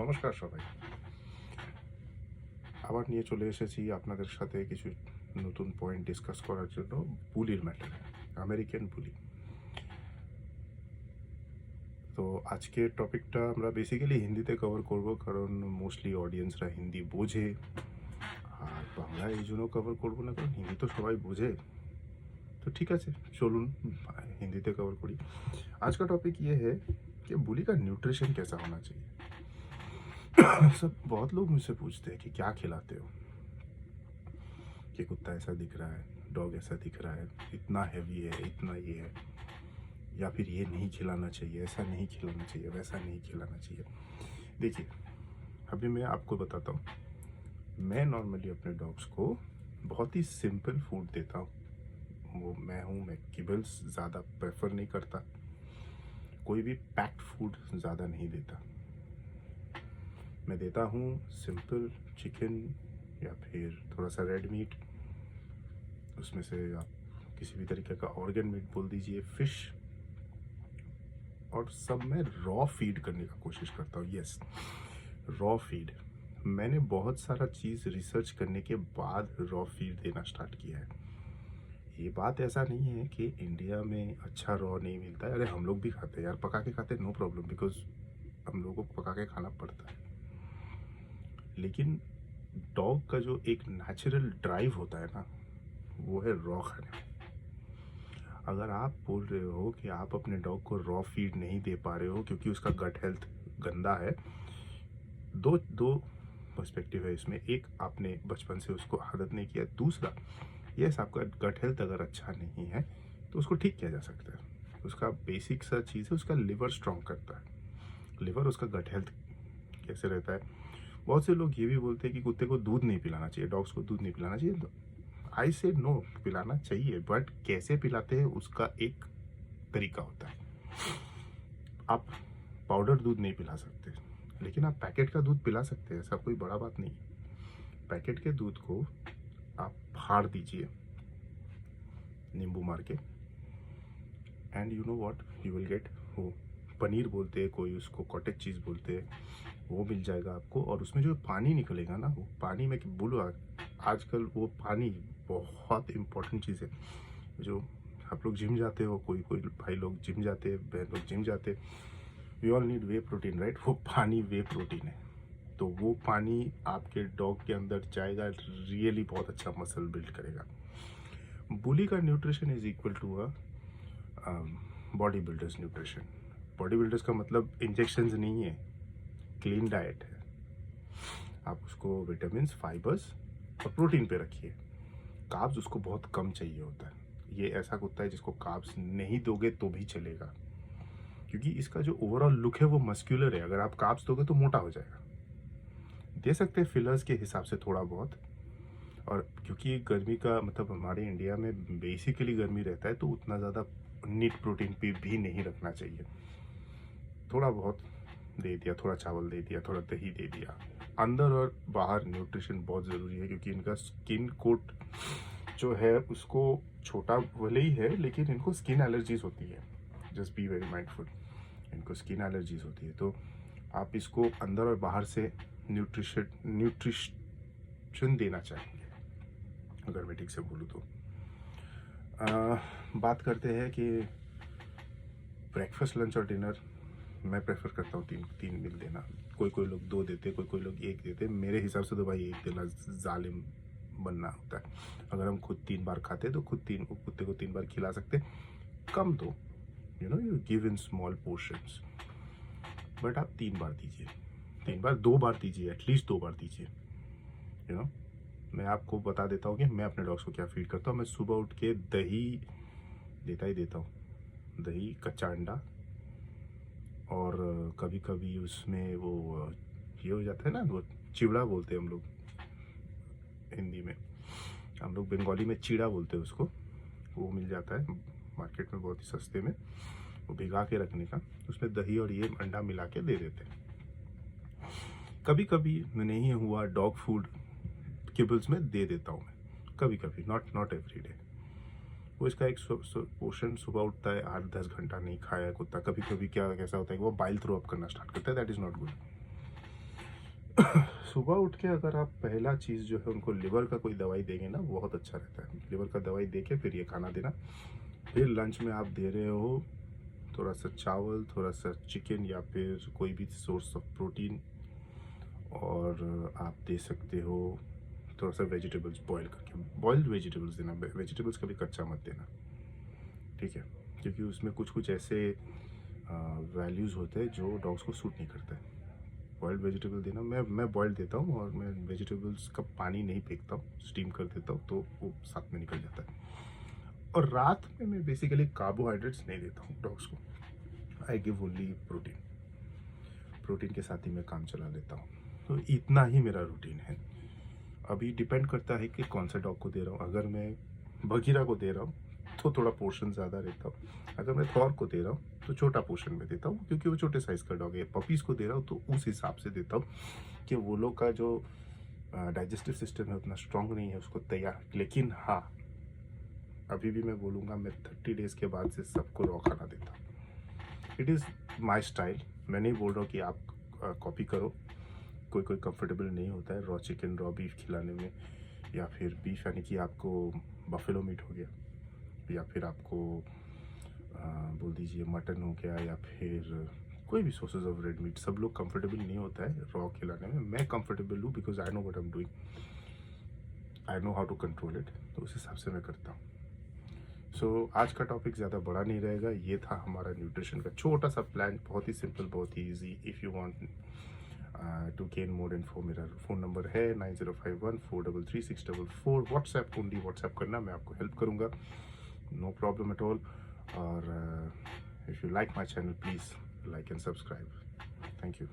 নমস্কার সবাই। আবার নিয়ে চলে এসেছি আপনাদের সাথে কিছু নতুন পয়েন্ট ডিসকাস করার জন্য বুলির ম্যাটারে, আমেরিকান বুলি। তো আজকের টপিকটা আমরা বেসিক্যালি হিন্দিতে কভার করব, কারণ মোস্টলি অডিয়েন্সরা হিন্দি বোঝে। আর বাংলা এই জন্য কভার করবো না, কারণ হিন্দি তো সবাই বোঝে। तो ठीक है, चलून हिंदी ते कवर करी। आज का टॉपिक ये है कि बुली का न्यूट्रिशन कैसा होना चाहिए। सब बहुत लोग मुझसे पूछते हैं कि क्या खिलाते हो, कि कुत्ता ऐसा दिख रहा है, डॉग ऐसा दिख रहा है, इतना हैवी है, इतना ये है, या फिर ये नहीं खिलाना चाहिए, ऐसा नहीं खिलाना चाहिए, वैसा नहीं खिलाना चाहिए। देखिए, अभी मैं आपको बताता हूँ। मैं नॉर्मली अपने डॉग्स को बहुत ही सिंपल फूड देता हूँ। वो मैं किबल्स ज़्यादा प्रेफर नहीं करता, कोई भी पैक्ड फूड ज़्यादा नहीं देता। मैं देता हूँ सिंपल चिकन या फिर थोड़ा सा रेड मीट, उसमें से आप किसी भी तरीके का ऑर्गन मीट बोल दीजिए, फिश, और सब मैं रॉ फीड करने का कोशिश करता हूँ। Yes, raw feed. मैंने बहुत सारा चीज़ रिसर्च करने के बाद रॉ फीड देना स्टार्ट किया है। ये बात ऐसा नहीं है कि इंडिया में अच्छा रॉ नहीं मिलता है। अरे हम लोग भी खाते हैं यार, पका के खाते हैं, नो प्रॉब्लम, बिकॉज हम लोगों को पका के खाना पड़ता है। लेकिन डॉग का जो एक नेचुरल ड्राइव होता है ना, वो है रॉ खाने में। अगर आप बोल रहे हो कि आप अपने डॉग को रॉ फीड नहीं दे पा रहे हो क्योंकि उसका गट हेल्थ गंदा है, दो दो पर्सपेक्टिव है इसमें। एक, आपने बचपन से उसको आदत नहीं किया। दूसरा, यस, आपका गट हेल्थ अगर अच्छा नहीं है तो उसको ठीक किया जा सकता है। उसका बेसिक सा चीज़ है, उसका लिवर स्ट्रॉन्ग करता है। लिवर उसका गट हेल्थ कैसे रहता है। बहुत से लोग ये भी बोलते हैं कि कुत्ते को दूध नहीं पिलाना चाहिए, डॉग्स को दूध नहीं पिलाना चाहिए। तो आई से नो, पिलाना चाहिए, बट कैसे पिलाते हैं उसका एक तरीका होता है। आप पाउडर दूध नहीं पिला सकते, लेकिन आप पैकेट का दूध पिला सकते हैं, ऐसा कोई बड़ा बात नहीं। पैकेट के दूध को आप फाड़ दीजिए नींबू मार के, and you know what you will get. वो पनीर बोलते हैं, कोई उसको कॉटेज चीज़ बोलते हैं, वो मिल जाएगा आपको। और उसमें जो पानी निकलेगा ना, वो पानी में बोलो, आजकल वो पानी बहुत इम्पोर्टेंट चीज़ है। जो आप लोग जिम जाते हो, कोई कोई भाई लोग जिम जाते हैं, बहन लोग जिम जाते हैं, we all need whey protein, right. वो पानी वे प्रोटीन है। तो वो पानी आपके डॉग के अंदर जाएगा, रियली बहुत अच्छा मसल बिल्ड करेगा। बुली का nutrition is equal to a body builders nutrition. Body builders का मतलब इंजेक्शंस नहीं है, क्लीन डाइट है। आप उसको विटामिन, फाइबर्स और प्रोटीन पे रखिए। कार्ब्स उसको बहुत कम चाहिए होता है। ये ऐसा कुत्ता है जिसको कार्ब्स नहीं दोगे तो भी चलेगा, क्योंकि इसका जो ओवरऑल लुक है वो मस्क्यूलर है। अगर आप कार्ब्स दोगे तो मोटा हो जाएगा। दे सकते हैं फिलर्स के हिसाब से थोड़ा बहुत। और क्योंकि गर्मी का मतलब हमारे इंडिया में बेसिकली गर्मी रहता है, तो उतना ज़्यादा नीट प्रोटीन पे भी नहीं रखना चाहिए। थोड़ा बहुत दे दिया, थोड़ा चावल दे दिया, थोड़ा दही दे दिया। अंदर और बाहर न्यूट्रिशन बहुत ज़रूरी है, क्योंकि इनका स्किन कोट जो है उसको छोटा भले ही है, लेकिन इनको स्किन एलर्जीज होती है। जस्ट बी वेरी माइंडफुल, इनको स्किन एलर्जीज होती है। तो आप इसको अंदर और बाहर से न्यूट्रिशन देना चाहेंगे, अगर मैं ठीक से बोलूँ तो। बात करते हैं कि ब्रेकफास्ट, लंच और डिनर मैं प्रेफर करता हूँ तीन मील देना। कोई कोई लोग 2 देते, कोई लोग 1 देते। मेरे हिसाब से तो भाई 1 देना जालिम बनना होता है। अगर हम खुद 3 बार खाते तो कुत्ते को 3 बार खिला सकते, कम दो, you give in small portions. But आप 3 बार दीजिए, 3 बार, 2 बार दीजिए, एटलीस्ट 2 बार दीजिए। मैं आपको बता देता हूँ कि मैं अपने डॉग्स को क्या फीड करता हूँ। मैं सुबह उठ के दही देता हूँ, दही, कच्चा अंडा, और कभी कभी उसमें वो ये हो जाता है ना, वो चिवड़ा बोलते हैं हम लोग हिंदी में, हम लोग बंगाली में चीड़ा बोलते हैं उसको। वो मिल जाता है मार्केट में बहुत ही सस्ते में, वो भिगा के रखने का, उसमें दही और ये अंडा मिला के दे देते हैं। कभी कभी नहीं हुआ, डॉग फूड किबल्स में दे देता हूँ मैं, कभी कभी, नॉट एवरी डे। वो इसका एक पोर्शन सुबह उठता है, 8-10 घंटा नहीं खाया कुत्ता, कभी कभी क्या कैसा होता है कि वो बाइल थ्रो अप करना स्टार्ट करता है। That is not good. सुबह उठ के अगर आप पहला चीज़ जो है उनको लिवर का कोई दवाई देंगे ना, बहुत अच्छा रहता है। लिवर का दवाई दे के फिर ये खाना देना। फिर लंच में आप दे रहे हो थोड़ा सा चावल, थोड़ा सा चिकन या फिर कोई भी सोर्स ऑफ प्रोटीन, और आप दे सकते हो थोड़ा सा वेजिटेबल्स बॉईल करके। बॉइल्ड वेजिटेबल्स देना, वेजिटेबल्स कभी कच्चा मत देना, ठीक है? क्योंकि उसमें कुछ कुछ ऐसे वैल्यूज़ होते हैं जो डॉग्स को सूट नहीं करता है। बॉइल्ड वेजिटेबल देना, मैं बॉइल्ड देता हूँ, और मैं वेजिटेबल्स का पानी नहीं फेंकता हूँ, स्टीम कर देता हूँ तो वो साथ में निकल जाता है। और रात में मैं बेसिकली कार्बोहाइड्रेट्स नहीं देता हूँ डॉग्स को। I give only protein. Protein के साथ ही मैं काम चला लेता हूँ। तो इतना ही मेरा रूटीन है। अभी डिपेंड करता है कि कौन सा डॉग को दे रहा हूँ। अगर मैं बगीरा को दे रहा हूँ तो थोड़ा पोर्शन ज़्यादा रहता हूँ। अगर मैं थॉर को दे रहा हूँ तो छोटा पोर्शन में देता हूँ, क्योंकि वो छोटे साइज़ का डॉग है। पपीज़ को दे रहा हूँ तो उस हिसाब से देता हूँ कि वो लोग का जो डाइजेस्टिव सिस्टम है उतना स्ट्रांग नहीं है उसको तैयार। लेकिन हाँ, अभी भी मैं बोलूँगा, मैं 30 डेज़ के बाद से सबको रॉ खाना देता हूँ। It is my style. मैं नहीं बोल रहा हूँ कि आप कॉपी करो। कोई कंफर्टेबल नहीं होता है रॉ चिकन, रॉ बीफ खिलाने में, या फिर बीफ यानी कि आपको बफेलो मीट हो गया, या फिर आपको बोल दीजिए मटन हो गया, या फिर कोई भी सोर्सेज ऑफ रेड मीट। सब लोग कंफर्टेबल नहीं होता है रॉ खिलाने में। मैं कंफर्टेबल हूँ because I know what I am doing, I know how to control it. तो उस हिसाब से मैं करता हूँ। सो आज का टॉपिक ज़्यादा बड़ा नहीं रहेगा। ये था हमारा न्यूट्रिशन का छोटा सा प्लान, बहुत ही सिंपल, बहुत ही easy. If you want to gain more info, मेरा फ़ोन नंबर है 9051433644। व्हाट्सएप ओनली, व्हाट्सएप करना, मैं आपको हेल्प करूँगा, नो प्रॉब्लम एट ऑल। और if you like my channel, please like and subscribe. Thank you.